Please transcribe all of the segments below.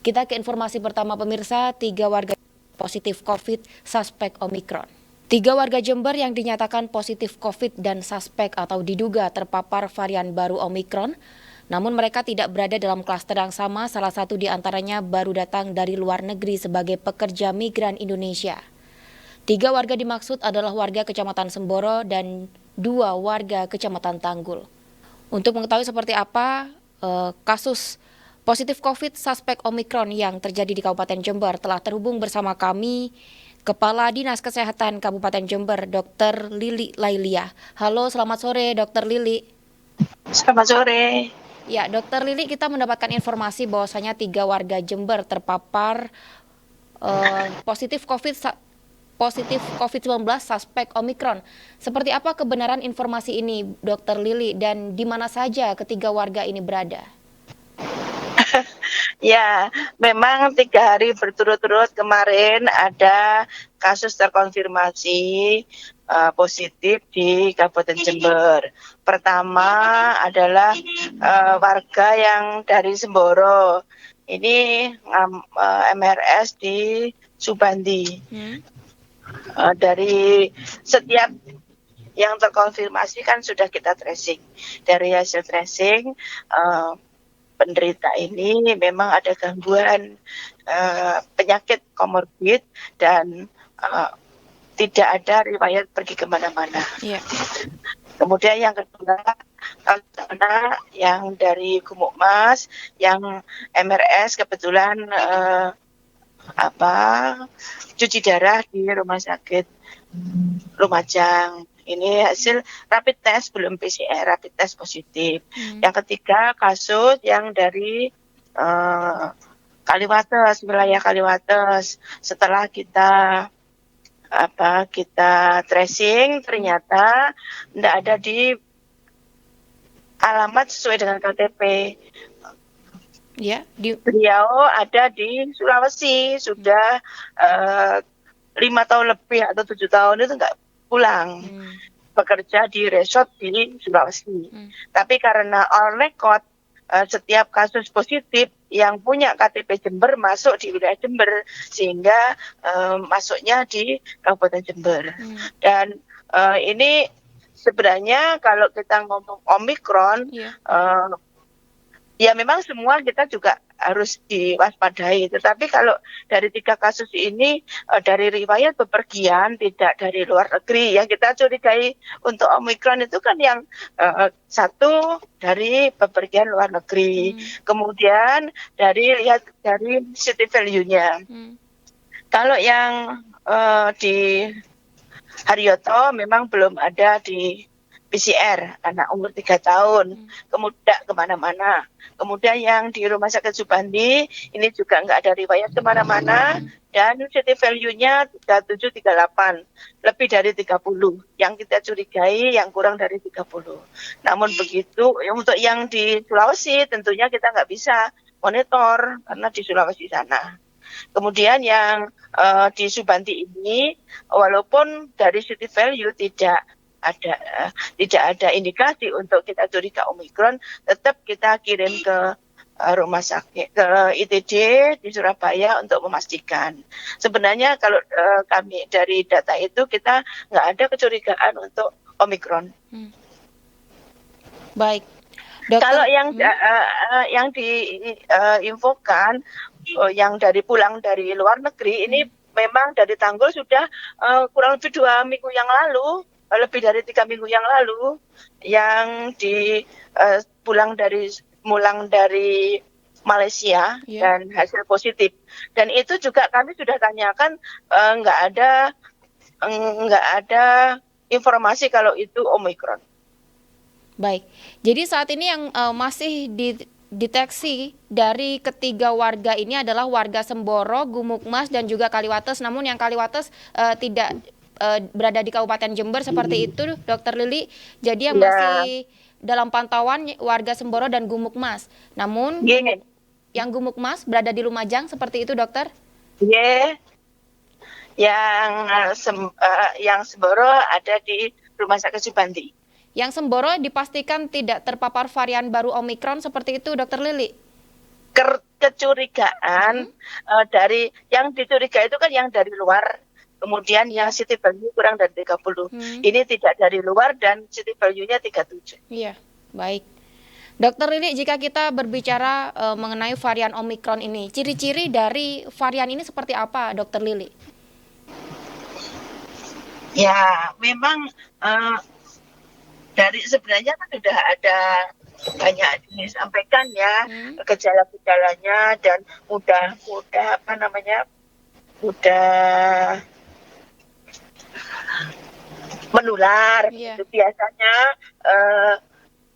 Kita ke informasi pertama pemirsa, 3 warga positif COVID suspek Omikron. 3 warga Jember yang dinyatakan positif COVID dan suspek atau diduga terpapar varian baru Omikron, namun mereka tidak berada dalam klaster yang sama, salah satu di antaranya baru datang dari luar negeri sebagai pekerja migran Indonesia. 3 warga dimaksud adalah warga Kecamatan Semboro dan 2 warga Kecamatan Tanggul. Untuk mengetahui seperti apa kasus positif COVID suspek Omikron yang terjadi di Kabupaten Jember, telah terhubung bersama kami Kepala Dinas Kesehatan Kabupaten Jember, Dr. Lili Lailia. Halo, selamat sore Dr. Lili. Selamat sore. Ya, Dr. Lili, kita mendapatkan informasi bahwasanya 3 warga Jember terpapar positif COVID-19 suspek Omikron. Seperti apa kebenaran informasi ini, Dr. Lili, dan di mana saja ketiga warga ini berada? Ya, memang 3 hari berturut-turut kemarin ada kasus terkonfirmasi positif di Kabupaten Jember. Pertama adalah warga yang dari Semboro. Ini MRS di Subandi. Dari setiap yang terkonfirmasi kan sudah kita tracing. Dari hasil tracing, penderita ini memang ada gangguan penyakit komorbid dan tidak ada riwayat pergi kemana-mana. Yeah. Kemudian yang kedua, anak yang dari Gumukmas, yang MRS kebetulan cuci darah di rumah sakit Lumajang. Ini hasil rapid test, belum PCR, rapid test positif. Yang ketiga, kasus yang dari Kaliwates, wilayah Kaliwates. Setelah kita tracing, ternyata tidak ada di alamat sesuai dengan KTP. Ya, beliau ada di Sulawesi, sudah 5 tahun lebih atau 7 tahun itu nggak pulang, bekerja di resort di Sulawesi. Tapi karena on record setiap kasus positif yang punya KTP Jember masuk di wilayah Jember, sehingga masuknya di Kabupaten Jember. Dan ini sebenarnya kalau kita ngomong Omikron, ya memang semua kita juga harus diwaspadai. Tetapi kalau dari 3 kasus ini dari riwayat bepergian, tidak dari luar negeri, yang kita curigai untuk Omikron itu kan yang satu dari bepergian luar negeri. Kemudian lihat dari city value-nya. Kalau yang di Haryoto memang belum ada di PCR, anak umur 3 tahun, kemudian kemana-mana. Kemudian yang di Rumah Sakit Subandi, ini juga nggak ada riwayat kemana-mana, dan city value-nya 37, 38, lebih dari 30. Yang kita curigai yang kurang dari 30. Namun begitu, untuk yang di Sulawesi tentunya kita nggak bisa monitor, karena di Sulawesi sana. Kemudian yang di Subandi ini, walaupun dari city value tidak ada indikasi untuk kita curiga Omikron, tetap kita kirim ke rumah sakit, ke ITD di Surabaya untuk memastikan. Sebenarnya kalau kami dari data itu kita nggak ada kecurigaan untuk Omikron. Baik. Dokter, kalau yang diinfokan yang pulang dari luar negeri ini memang dari Tanggul sudah kurang lebih 2 minggu yang lalu, lebih dari 3 minggu yang lalu, yang pulang dari Malaysia dan hasil positif. Dan itu juga kami sudah tanyakan, nggak ada informasi kalau itu Omikron. Baik, jadi saat ini yang masih dideteksi dari ketiga warga ini adalah warga Semboro, Gumukmas, dan juga Kaliwates. Namun yang Kaliwates tidak berada di Kabupaten Jember seperti itu, Dokter Lili. Jadi yang masih dalam pantauan warga Semboro dan Gumukmas. Namun yang Gumukmas berada di Lumajang seperti itu, Dokter? Yang Semboro ada di Rumah Sakit Subandi. Yang Semboro dipastikan tidak terpapar varian baru Omikron seperti itu, Dokter Lili? kecurigaan dari yang dicurigai itu kan yang dari luar, kemudian yang city value kurang dari 30. Ini tidak dari luar dan city value-nya 37. Iya, baik. Dokter Lili, jika kita berbicara mengenai varian Omikron ini, ciri-ciri dari varian ini seperti apa, Dokter Lili? Ya, memang dari sebenarnya kan sudah ada banyak disampaikan ya gejala-gejalanya dan mudah menular. Gitu. Biasanya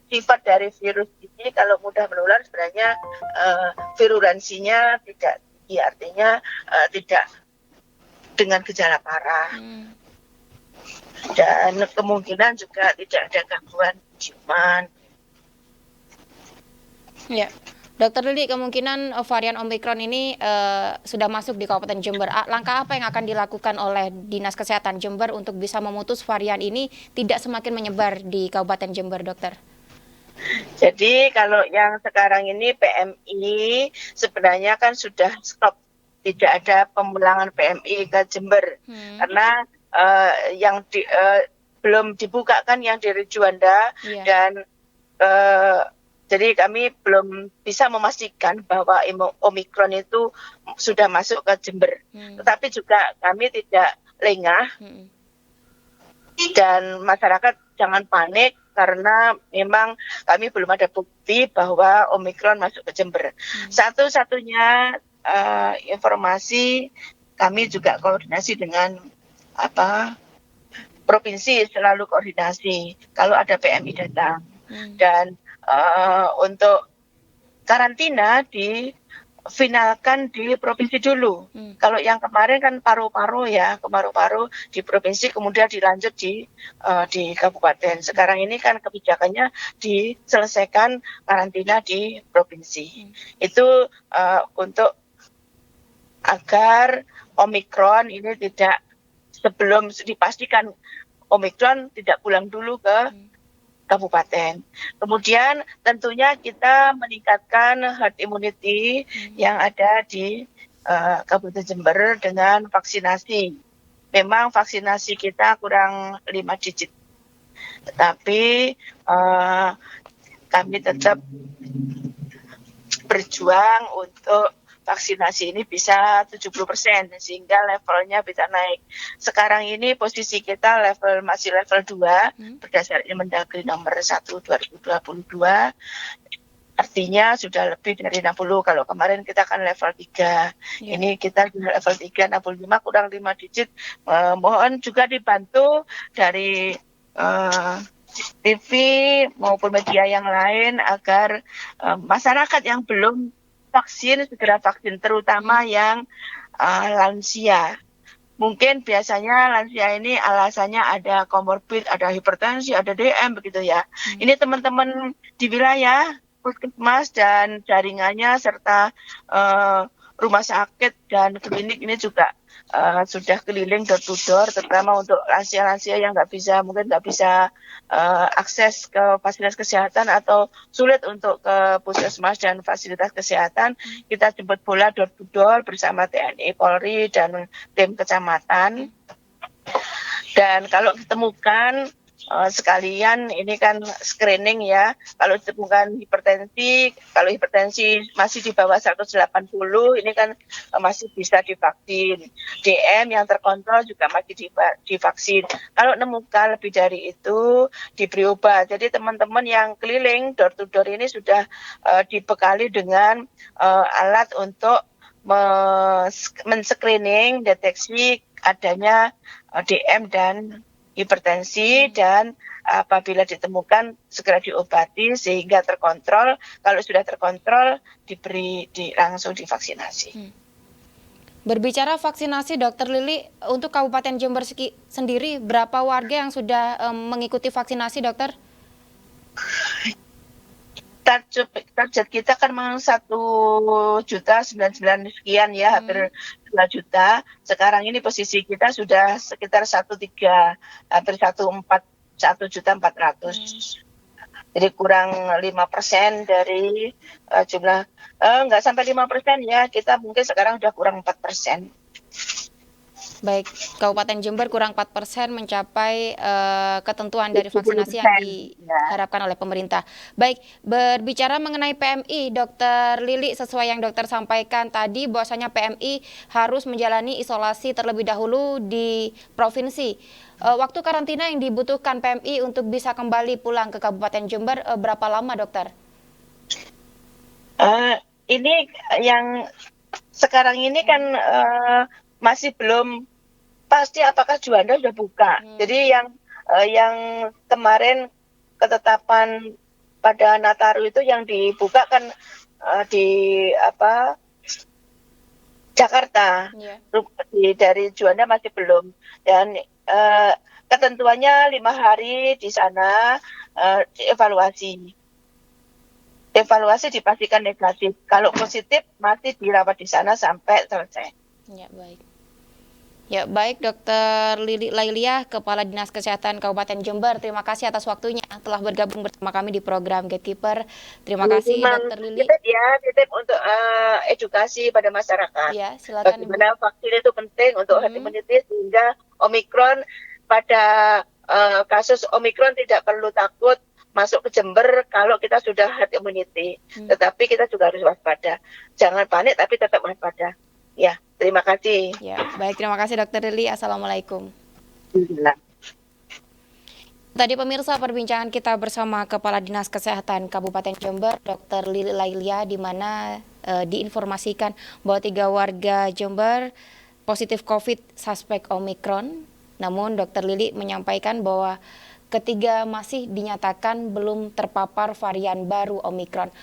sifat dari virus ini kalau mudah menular sebenarnya virulensinya tidak tinggi, artinya tidak dengan gejala parah. Dan kemungkinan juga tidak ada gangguan ciuman. Ya, Dokter Lili, kemungkinan varian Omikron ini sudah masuk di Kabupaten Jember. Langkah apa yang akan dilakukan oleh Dinas Kesehatan Jember untuk bisa memutus varian ini tidak semakin menyebar di Kabupaten Jember, Dokter? Jadi kalau yang sekarang ini PMI sebenarnya kan sudah stop, tidak ada pemulangan PMI ke Jember karena yang belum dibuka kan yang di Juanda dan jadi kami belum bisa memastikan bahwa Omikron itu sudah masuk ke Jember. Tetapi juga kami tidak lengah dan masyarakat jangan panik karena memang kami belum ada bukti bahwa Omikron masuk ke Jember. Satu-satunya informasi kami juga koordinasi dengan provinsi, selalu koordinasi kalau ada PMI datang. Dan untuk karantina difinalkan di provinsi dulu. Kalau yang kemarin kan paru-paru di provinsi kemudian dilanjut di kabupaten. Sekarang ini kan kebijakannya diselesaikan karantina di provinsi. Itu untuk agar Omikron ini tidak, sebelum dipastikan Omikron tidak pulang dulu ke kabupaten. Kemudian tentunya kita meningkatkan herd immunity yang ada di Kabupaten Jember dengan vaksinasi. Memang vaksinasi kita kurang 5 digit. Tetapi kami tetap berjuang untuk vaksinasi ini bisa 70% sehingga levelnya bisa naik. Sekarang ini posisi kita masih level 2 berdasarkan Mendagri nomor 1 2022. Artinya sudah lebih dari 60. Kalau kemarin kita kan level 3. Ini kita di level 3 65 kurang 5 digit. Mohon juga dibantu dari TV maupun media yang lain agar masyarakat yang belum vaksin segera vaksin, terutama yang lansia. Mungkin biasanya lansia ini alasannya ada komorbid, ada hipertensi, ada DM begitu ya. Ini teman-teman di wilayah puskesmas dan jaringannya serta rumah sakit dan klinik ini juga sudah keliling door to door, terutama untuk lansia-lansia yang mungkin nggak bisa akses ke fasilitas kesehatan atau sulit untuk ke puskesmas dan fasilitas kesehatan. Kita jemput bola door to door bersama TNI, Polri dan tim kecamatan. Dan kalau ditemukan sekalian ini kan screening ya, kalau ditemukan kalau hipertensi masih di bawah 180 ini kan masih bisa divaksin. DM yang terkontrol juga masih divaksin. Kalau nemukan lebih dari itu diberi obat. Jadi teman-teman yang keliling door to door ini sudah dibekali dengan alat untuk men-screening deteksi adanya DM dan hipertensi, dan apabila ditemukan segera diobati sehingga terkontrol. Kalau sudah terkontrol langsung divaksinasi. Berbicara vaksinasi, Dokter Lili, untuk Kabupaten Jember sendiri berapa warga yang sudah mengikuti vaksinasi, Dokter? Target kita kan memang 1.099.000 sekian ya, hampir 2 juta. Sekarang ini posisi kita sudah sekitar 1.400.000. Jadi kurang 5% dari jumlah, nggak sampai 5% ya, kita mungkin sekarang udah kurang 4%. Baik, Kabupaten Jember kurang 4% mencapai ketentuan dari vaksinasi yang 70%, ya. diharapkan oleh pemerintah. Baik, berbicara mengenai PMI, Dokter Lili, sesuai yang dokter sampaikan tadi bahwasanya PMI harus menjalani isolasi terlebih dahulu di provinsi. Waktu karantina yang dibutuhkan PMI untuk bisa kembali pulang ke Kabupaten Jember berapa lama, dokter? Ini yang sekarang ini kan masih belum pasti apakah Juanda sudah buka. Jadi yang kemarin ketetapan pada Nataru itu yang dibuka kan di Jakarta. Iya. Dari Juanda masih belum. Dan ketentuannya 5 hari di sana dievaluasi. Evaluasi dipastikan negatif. Kalau positif masih dirawat di sana sampai selesai. Ya, baik. Ya, baik, Dokter Lili Lailia, Kepala Dinas Kesehatan Kabupaten Jember. Terima kasih atas waktunya telah bergabung bersama kami di program Gatekeeper. Terima kasih, Memang Dokter Lili. titip untuk edukasi pada masyarakat. Ya, silakan Ibu. Bagaimana vaksin itu penting untuk herd immunity sehingga Omikron pada kasus Omikron tidak perlu takut masuk ke Jember kalau kita sudah herd immunity. Tetapi kita juga harus waspada. Jangan panik tapi tetap waspada. Ya, terima kasih. Ya, baik, terima kasih Dokter Lili. Assalamualaikum. Tadi pemirsa perbincangan kita bersama Kepala Dinas Kesehatan Kabupaten Jember, Dr. Lili Lailia, di mana diinformasikan bahwa 3 warga Jember positif COVID suspek Omikron. Namun Dr. Lili menyampaikan bahwa ketiga masih dinyatakan belum terpapar varian baru Omikron.